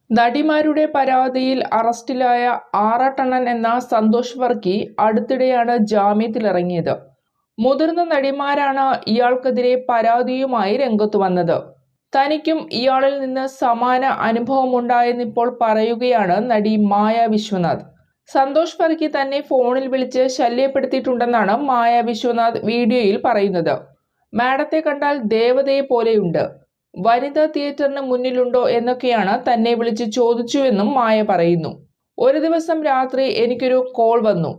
നടിമാരുടെ പരാതിയിൽ അറസ്റ്റിലായ ആറാട്ടണ്ണൻ എന്ന സന്തോഷ് വർക്കി അടുത്തിടെയാണ് ജാമ്യത്തിലിറങ്ങിയത്. മുതിർന്ന നടിമാരാണ് ഇയാൾക്കെതിരെ പരാതിയുമായി രംഗത്തു വന്നത്. തനിക്കും ഇയാളിൽ നിന്ന് സമാന അനുഭവമുണ്ടായെന്നിപ്പോൾ പറയുകയാണ് നടി മായ വിശ്വനാഥ്. സന്തോഷ് വർക്കി തന്നെ ഫോണിൽ വിളിച്ച് ശല്യപ്പെടുത്തിയിട്ടുണ്ടെന്നാണ് മായ വിശ്വനാഥ് വീഡിയോയിൽ പറയുന്നത്. മാഡത്തെ കണ്ടാൽ ദേവതയെ പോലെയുണ്ട്, വനിതാ തിയേറ്ററിന് മുന്നിലുണ്ടോ എന്നൊക്കെയാണ് തന്നെ വിളിച്ച് ചോദിച്ചുവെന്നും മായ പറയുന്നു. ഒരു ദിവസം രാത്രി എനിക്കൊരു കോൾ വന്നു.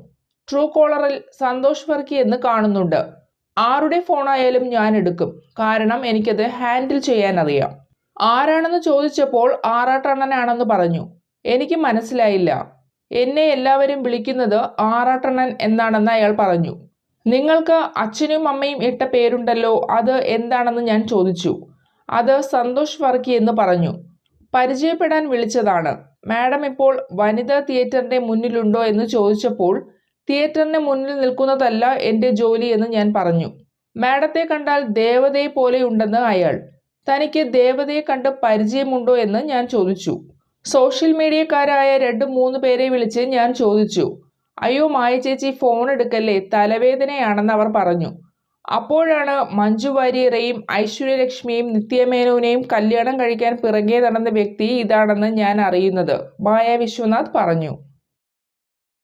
ട്രൂ കോളറിൽ സന്തോഷ് വർക്കി എന്ന് കാണുന്നുണ്ട്. ആരുടെ ഫോണായാലും ഞാൻ എടുക്കും, കാരണം എനിക്കത് ഹാൻഡിൽ ചെയ്യാൻ അറിയാം. ആരാണെന്ന് ചോദിച്ചപ്പോൾ ആറാട്ടണ്ണനാണെന്ന് പറഞ്ഞു. എനിക്ക് മനസ്സിലായില്ല. എന്നെ എല്ലാവരും വിളിക്കുന്നത് ആറാട്ടണ്ണൻ എന്നാണെന്ന് അയാൾ പറഞ്ഞു. നിങ്ങൾക്ക് അച്ഛനും അമ്മയും ഇട്ട പേരുണ്ടല്ലോ, അത് എന്താണെന്ന് ഞാൻ ചോദിച്ചു. അത് സന്തോഷ് വർക്കി എന്ന് പറഞ്ഞു. പരിചയപ്പെടാൻ വിളിച്ചതാണ്. മാഡം ഇപ്പോൾ വനിതാ തിയേറ്ററിന്റെ മുന്നിലുണ്ടോ എന്ന് ചോദിച്ചപ്പോൾ തിയേറ്ററിന് മുന്നിൽ നിൽക്കുന്നതല്ല എൻ്റെ ജോലി എന്ന് ഞാൻ പറഞ്ഞു. മാഡത്തെ കണ്ടാൽ ദേവതയെ പോലെയുണ്ടെന്ന് അയാൾ. തനിക്ക് ദേവതയെ കണ്ട് പരിചയമുണ്ടോ എന്ന് ഞാൻ ചോദിച്ചു. സോഷ്യൽ മീഡിയക്കാരായ 2-3 പേരെ വിളിച്ച് ഞാൻ ചോദിച്ചു. അയ്യോ മായ ചേച്ചി ഫോൺ എടുക്കല്ലേ, തലവേദനയാണെന്ന് അവർ പറഞ്ഞു. അപ്പോഴാണ് മഞ്ജു വാര്യരെയും ഐശ്വര്യലക്ഷ്മിയെയും നിത്യമേനോനെയും കല്യാണം കഴിക്കാൻ പിറകെ നടന്ന വ്യക്തി ഇതാണെന്ന് ഞാൻ അറിയുന്നത്, മായ വിശ്വനാഥ് പറഞ്ഞു.